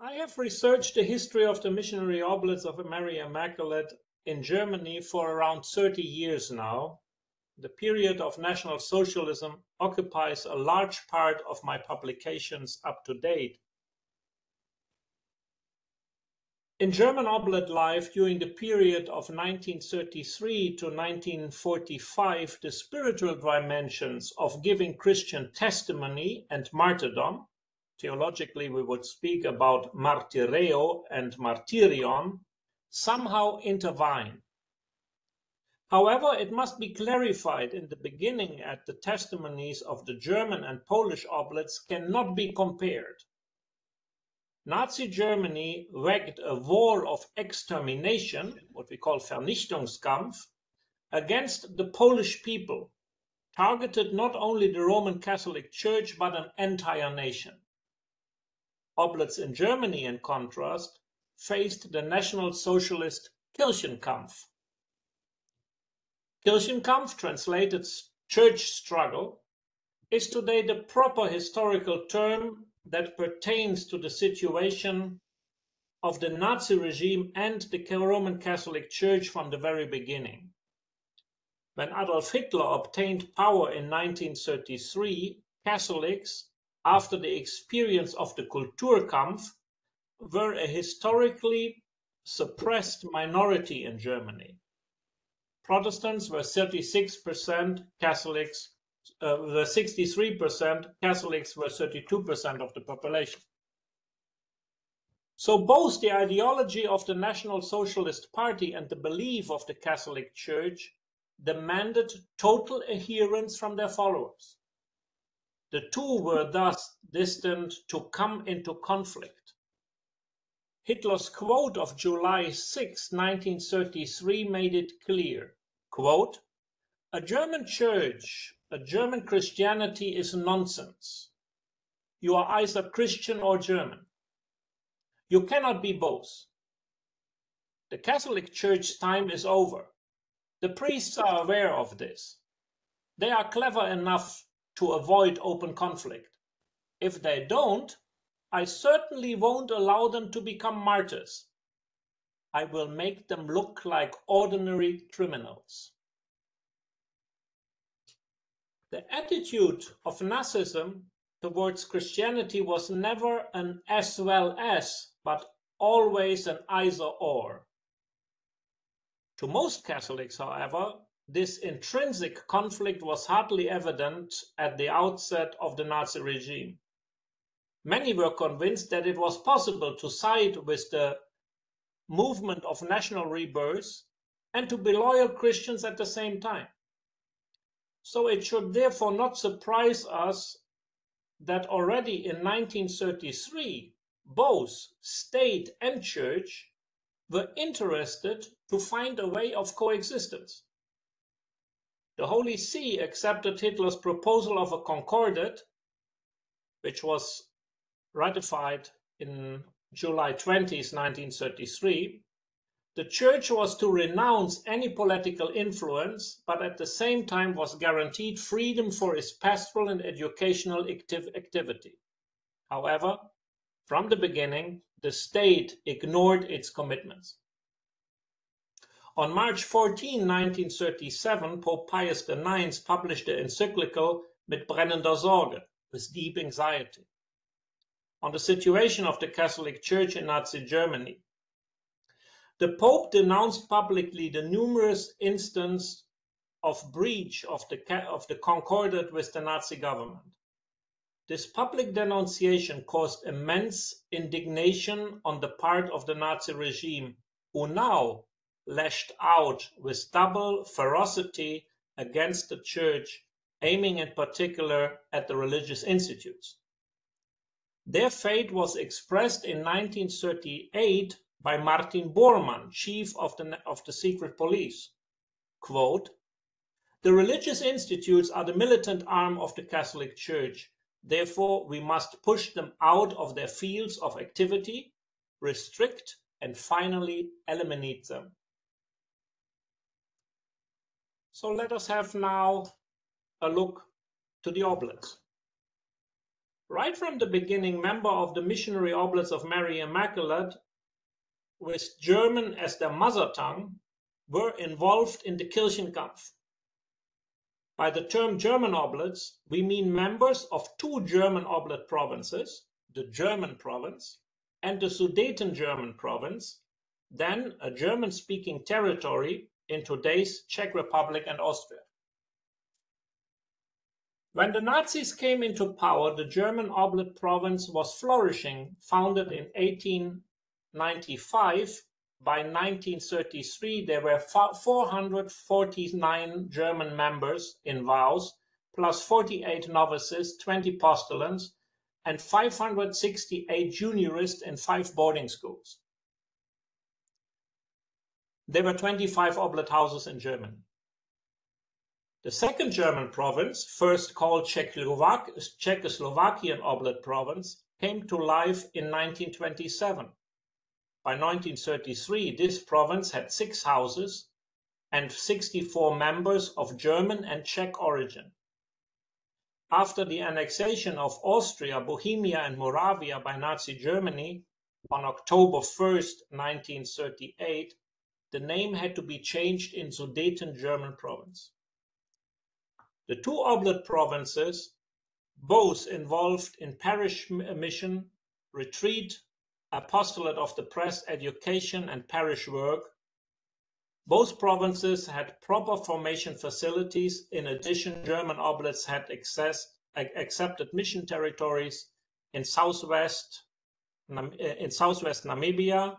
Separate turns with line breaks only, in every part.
I have researched the history of the missionary oblates of Mary Immaculate in Germany for around 30 years now. The period of National Socialism occupies a large part of my publications up to date. In German oblate life during the period of 1933 to 1945, the spiritual dimensions of giving Christian testimony and martyrdom, theologically we would speak about martyreo and martyrion, somehow intertwine. However, it must be clarified in the beginning that the testimonies of the German and Polish oblates cannot be compared. Nazi Germany waged a war of extermination, what we call Vernichtungskampf, against the Polish people, targeted not only the Roman Catholic Church but an entire nation. Oblates in Germany, in contrast, faced the National Socialist Kirchenkampf. Kirchenkampf, translated church struggle, is today the proper historical term that pertains to the situation of the Nazi regime and the Roman Catholic Church from the very beginning. When Adolf Hitler obtained power in 1933, Catholics, after the experience of the Kulturkampf, were a historically suppressed minority in Germany. Protestants were 36%, Catholics were 63%, Catholics were 32% of the population. So both the ideology of the National Socialist Party and the belief of the Catholic Church demanded total adherence from their followers. The two were thus destined to come into conflict. Hitler's quote of July 6, 1933 made it clear, quote, "A German church, a German Christianity is nonsense. You are either Christian or German. You cannot be both. The Catholic Church's time is over. The priests are aware of this. They are clever enough to avoid open conflict. If they don't, I certainly won't allow them to become martyrs. I will make them look like ordinary criminals." The attitude of Nazism towards Christianity was never an as well as, but always an either or. To most Catholics, however, this intrinsic conflict was hardly evident at the outset of the Nazi regime. Many were convinced that it was possible to side with the movement of national rebirth and to be loyal Christians at the same time. So it should therefore not surprise us that already in 1933, both state and church were interested to find a way of coexistence. The Holy See accepted Hitler's proposal of a concordat, which was ratified in July 20, 1933. The church was to renounce any political influence, but at the same time was guaranteed freedom for its pastoral and educational activity. However, from the beginning, the state ignored its commitments. On March 14, 1937, Pope Pius IX published the encyclical Mit brennender Sorge, with deep anxiety on the situation of the Catholic Church in Nazi Germany. The Pope denounced publicly the numerous instances of breach of the concordat with the Nazi government. This public denunciation caused immense indignation on the part of the Nazi regime, who now lashed out with double ferocity against the Church, aiming in particular at the religious institutes. Their fate was expressed in 1938 by Martin Bormann, chief of the secret police. Quote, "The religious institutes are the militant arm of the Catholic Church. Therefore, we must push them out of their fields of activity, restrict, and finally eliminate them." So let us have now a look to the Oblats. Right from the beginning, member of the missionary Oblats of Mary Immaculate, with German as their mother tongue, were involved in the Kirchenkampf. By the term German Oblats, we mean members of two German Oblat provinces, the German province and the Sudeten German province, then a German-speaking territory in today's Czech Republic and Austria. When the Nazis came into power, the German Oblat province was flourishing, founded in 1895. By 1933, there were 449 German members in vows, plus 48 novices, 20 postulants, and 568 juniorists in 5 boarding schools. There were 25 Oblat houses in Germany. The second German province, first called Czechoslovakian Oblat province, came to life in 1927. By 1933, this province had 6 houses and 64 members of German and Czech origin. After the annexation of Austria, Bohemia, and Moravia by Nazi Germany on October 1st, 1938, the name had to be changed in Sudeten German province. The two Oblat provinces, both involved in parish mission, retreat, apostolate of the press, education, and parish work. Both provinces had proper formation facilities. In addition, German Oblats had accepted mission territories in southwest Namibia,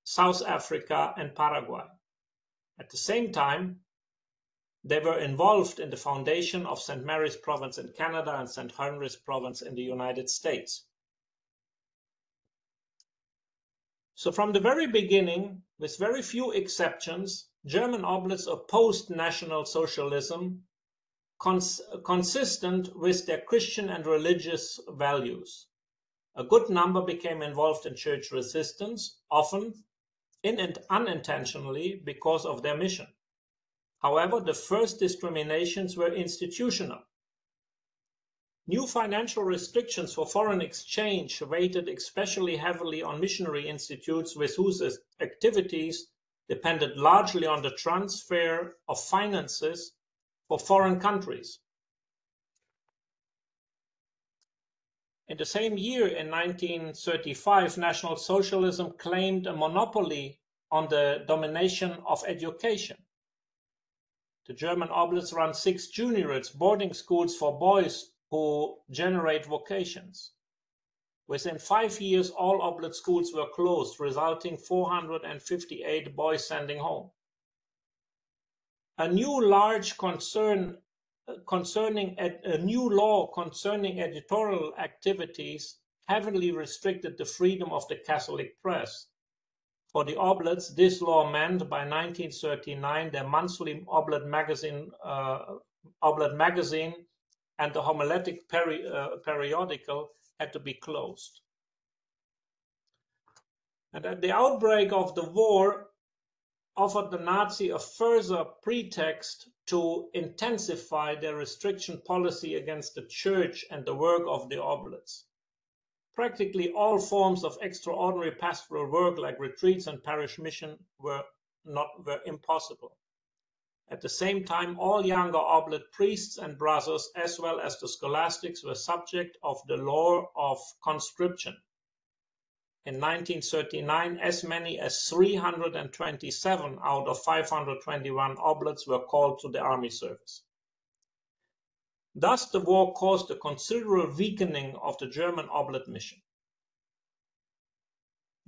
South Africa, and Paraguay. At the same time, they were involved in the foundation of St. Mary's Province in Canada and St. Henry's Province in the United States. So from the very beginning, with very few exceptions, German Oblats opposed National Socialism, consistent with their Christian and religious values. A good number became involved in church resistance, often unintentionally because of their mission. However, the first discriminations were institutional. New financial restrictions for foreign exchange weighed especially heavily on missionary institutes with whose activities depended largely on the transfer of finances for foreign countries. In the same year, in 1935, National Socialism claimed a monopoly on the domination of education. The German Oblats run 6 juniorates, boarding schools for boys who generate vocations. Within 5 years, all Oblat schools were closed, resulting 458 boys sending home. A new law concerning editorial activities heavily restricted the freedom of the Catholic press. For the Oblats, this law meant by 1939 their monthly Oblat magazine and the homiletic periodical had to be closed. And at the outbreak of the war, offered the Nazi a further pretext to intensify their restriction policy against the church and the work of the Oblats. Practically all forms of extraordinary pastoral work like retreats and parish mission were impossible. At the same time, all younger oblate priests and brothers, as well as the scholastics, were subject of the law of conscription. In 1939, as many as 327 out of 521 oblates were called to the army service. Thus, the war caused a considerable weakening of the German oblate mission.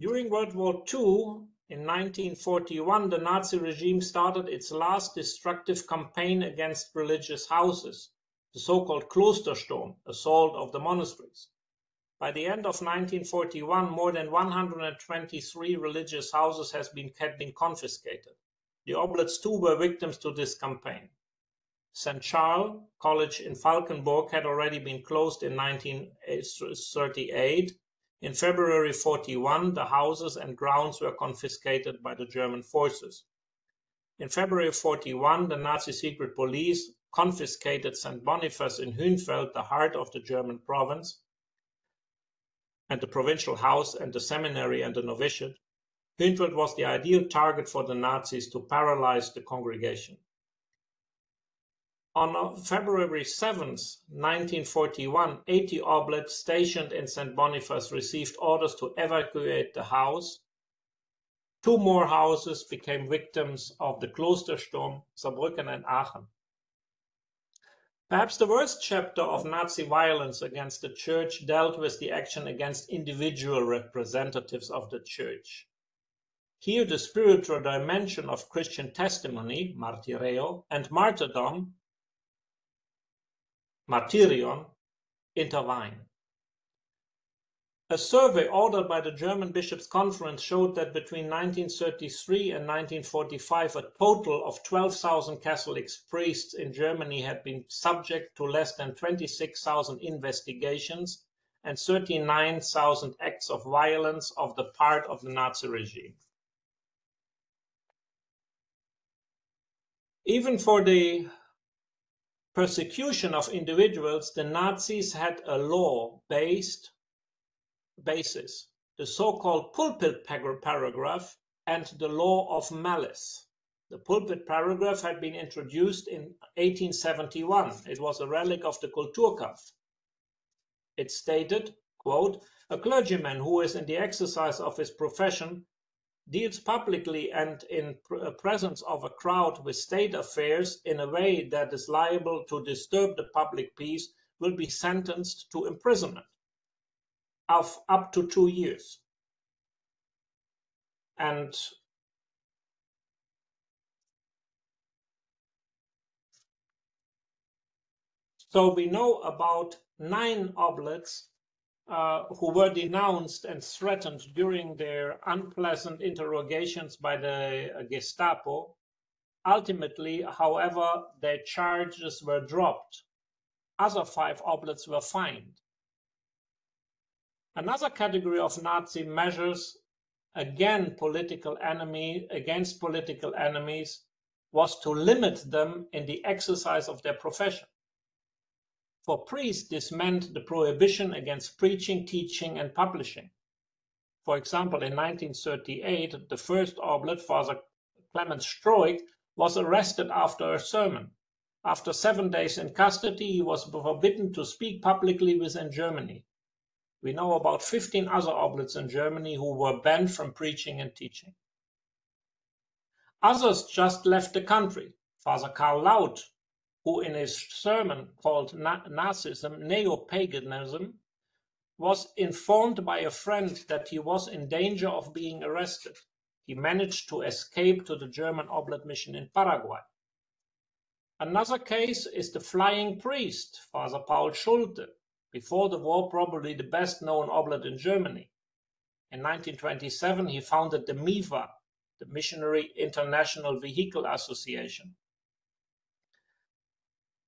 During World War II, in 1941, the Nazi regime started its last destructive campaign against religious houses, the so-called Klostersturm, assault of the monasteries. By the end of 1941, more than 123 religious houses had been confiscated. The oblates too were victims to this campaign. St. Charles College in Falkenburg had already been closed in 1938. In February 1941, the houses and grounds were confiscated by the German forces. In February 1941, the Nazi secret police confiscated St. Boniface in Hünfeld, the heart of the German province, and the provincial house and the seminary and the novitiate. Hünfeld was the ideal target for the Nazis to paralyze the congregation. On February 7, 1941, 80 oblates stationed in St. Boniface received orders to evacuate the house. 2 more houses became victims of the Klostersturm, Saarbrücken and Aachen. Perhaps the worst chapter of Nazi violence against the Church dealt with the action against individual representatives of the Church. Here the spiritual dimension of Christian testimony, martyreo, and martyrdom, martyrion, intervene. A survey ordered by the German Bishops' Conference showed that between 1933 and 1945, a total of 12,000 Catholic priests in Germany had been subject to less than 26,000 investigations and 39,000 acts of violence on the part of the Nazi regime. Even for the persecution of individuals, the Nazis had a law-based basis, the so-called pulpit paragraph and the law of malice. The pulpit paragraph had been introduced in 1871. It was a relic of the Kulturkampf. It stated, quote, "A clergyman who is in the exercise of his profession deals publicly and in presence of a crowd with state affairs in a way that is liable to disturb the public peace will be sentenced to imprisonment of up to 2 years." And so we know about 9 oblates who were denounced and threatened during their unpleasant interrogations by the Gestapo. Ultimately, however, their charges were dropped. Other 5 oblates were fined. Another category of Nazi measures against political enemies was to limit them in the exercise of their profession. For priests, this meant the prohibition against preaching, teaching, and publishing. For example, in 1938, the first oblate, Father Clement Stroik, was arrested after a sermon. After 7 days in custody, he was forbidden to speak publicly within Germany. We know about 15 other oblates in Germany who were banned from preaching and teaching. Others just left the country. Father Karl Laut, who in his sermon called Nazism, Neo-Paganism, was informed by a friend that he was in danger of being arrested. He managed to escape to the German oblate mission in Paraguay. Another case is the flying priest, Father Paul Schulte, before the war probably the best known oblate in Germany. In 1927 he founded the MIVA, the Missionary International Vehicle Association,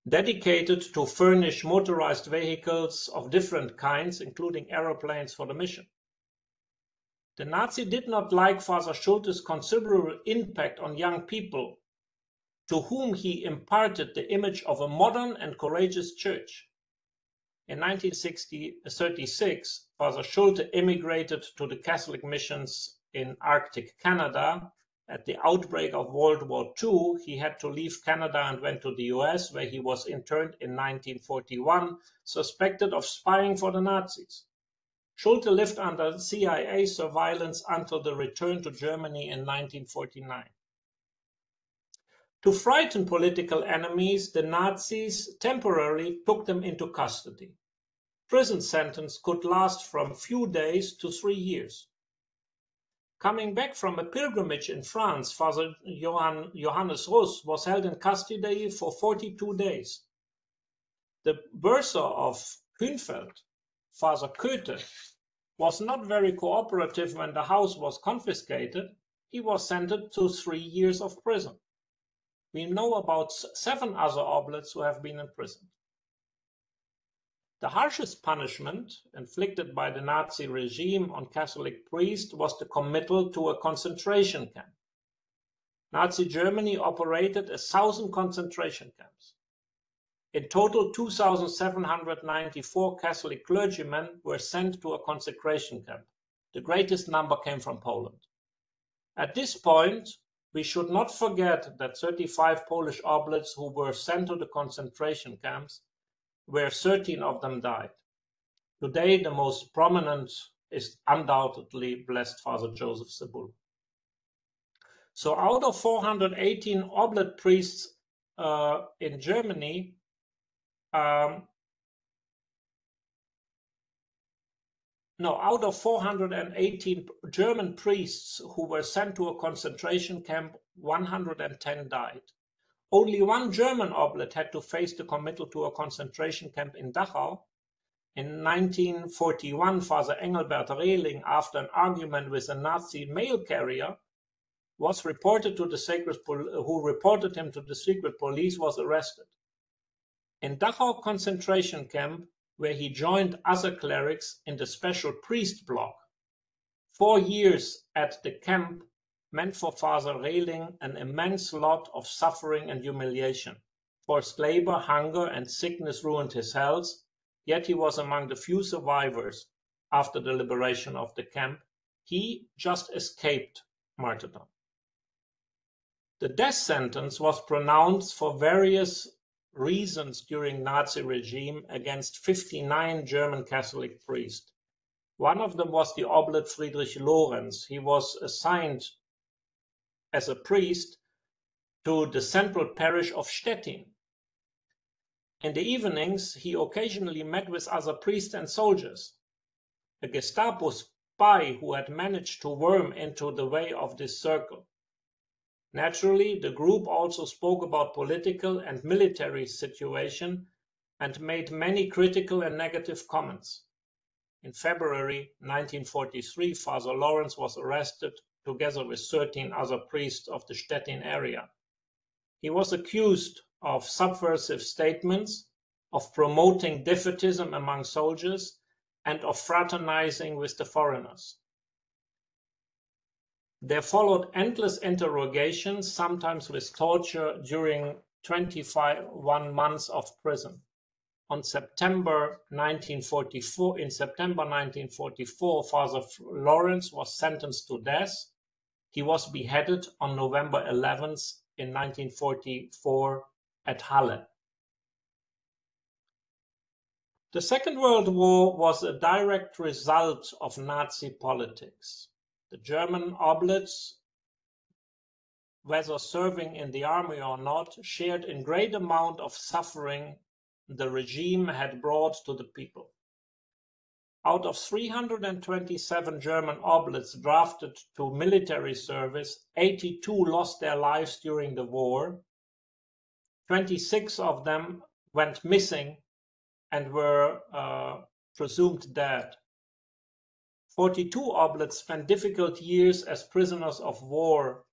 dedicated to furnish motorized vehicles of different kinds, including aeroplanes for the mission. The Nazi did not like Father Schulte's considerable impact on young people, to whom he imparted the image of a modern and courageous church. In 1936, Father Schulte immigrated to the Catholic missions in Arctic Canada At the outbreak of World War II, he had to leave Canada and went to the US, where he was interned in 1941, suspected of spying for the Nazis. Schulte lived under CIA surveillance until the return to Germany in 1949. To frighten political enemies, the Nazis temporarily took them into custody. Prison sentence could last from few days to 3 years. Coming back from a pilgrimage in France, Father Johannes Russ was held in custody for 42 days. The bursar of Hünfeld, Father Köthe, was not very cooperative when the house was confiscated. He was sentenced to 3 years of prison. We know about 7 other oblates who have been imprisoned. The harshest punishment inflicted by the Nazi regime on Catholic priests was the committal to a concentration camp. Nazi Germany operated 1,000 concentration camps. In total, 2,794 Catholic clergymen were sent to a concentration camp. The greatest number came from Poland. At this point, we should not forget that 35 Polish oblates who were sent to the concentration camps, where 13 of them died. Today, the most prominent is undoubtedly Blessed Father Józefie Cebuli. So out of 418 oblate priests in Germany, out of 418 German priests who were sent to a concentration camp, 110 died. Only 1 German oblate had to face the committal to a concentration camp in Dachau. In 1941, Father Engelbert Rehling, after an argument with a Nazi mail carrier, was reported to the who reported him to the secret police, was arrested. In Dachau concentration camp, where he joined other clerics in the special priest block, 4 years at the camp meant for Father Rehling an immense lot of suffering and humiliation. Forced labor, hunger, and sickness ruined his health, yet he was among the few survivors after the liberation of the camp. He just escaped martyrdom. The death sentence was pronounced for various reasons during Nazi regime against 59 German Catholic priests. One of them was the oblate Friedrich Lorenz. He was assigned as a priest to the central parish of Stettin. In the evenings, he occasionally met with other priests and soldiers. A Gestapo spy who had managed to worm into the way of this circle. Naturally, the group also spoke about political and military situation and made many critical and negative comments. In February 1943, Father Lorenz was arrested together with 13 other priests of the Stettin area. He was accused of subversive statements, of promoting defeatism among soldiers, and of fraternizing with the foreigners. There followed endless interrogations, sometimes with torture, during 21 months of prison. In September 1944, Father Lorenz was sentenced to death. He was beheaded on November 11th in 1944 at Halle. The Second World War was a direct result of Nazi politics. The German oblates, whether serving in the army or not, shared in great amount of suffering the regime had brought to the people. Out of 327 German oblates drafted to military service, 82 lost their lives during the war. 26 of them went missing and were presumed dead. 42 oblates spent difficult years as prisoners of war.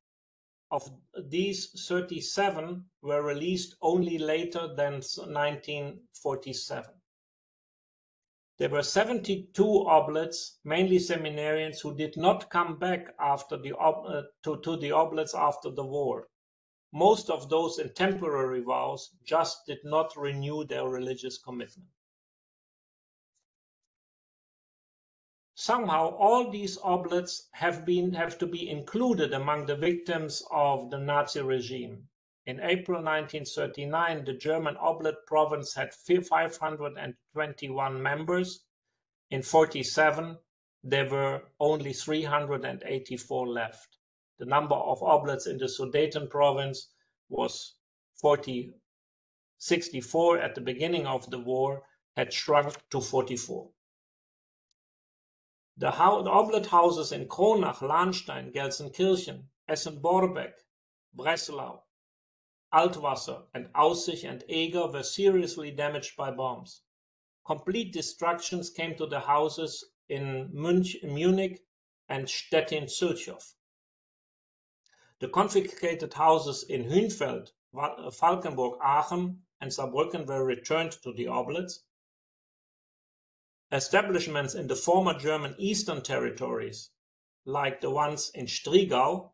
Of these, 37 were released only later than 1947. There were 72 oblates, mainly seminarians, who did not come back after to the oblates after the war. Most of those in temporary vows just did not renew their religious commitment. Somehow all these oblates have to be included among the victims of the Nazi regime. In April 1939, the German Oblate province had 521 members. In 1947, there were only 384 left. The number of oblates in the Sudeten province was 64 at the beginning of the war, had shrunk to 44. The oblate houses in Kronach, Lahnstein, Gelsenkirchen, Essen-Borbeck, Breslau, Altwasser, and Aussich and Eger were seriously damaged by bombs. Complete destructions came to the houses in Munich and Stettin-Zülchow. The confiscated houses in Hünfeld, Falkenburg, Aachen, and Saarbrücken were returned to the oblates. Establishments in the former German Eastern territories, like the ones in Striegau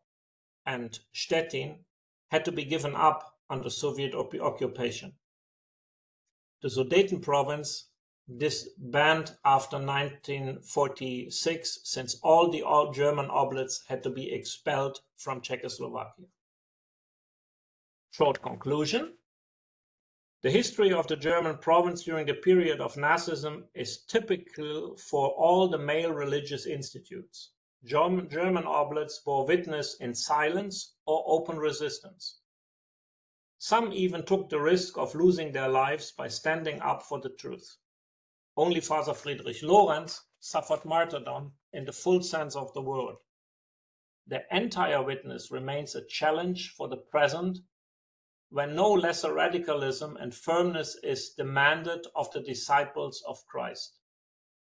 and Stettin, had to be given up under Soviet occupation. The Sudeten province disbanded after 1946, since all German oblates had to be expelled from Czechoslovakia. Short conclusion. The history of the German province during the period of Nazism is typical for all the male religious institutes. German oblates bore witness in silence or open resistance. Some even took the risk of losing their lives by standing up for the truth. Only Father Friedrich Lorenz suffered martyrdom in the full sense of the word. The entire witness remains a challenge for the present, when no lesser radicalism and firmness is demanded of the disciples of Christ.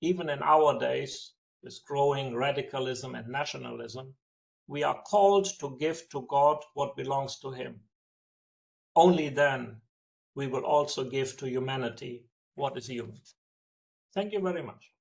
Even in our days, with growing radicalism and nationalism, we are called to give to God what belongs to Him. Only then we will also give to humanity what is human. Thank you very much.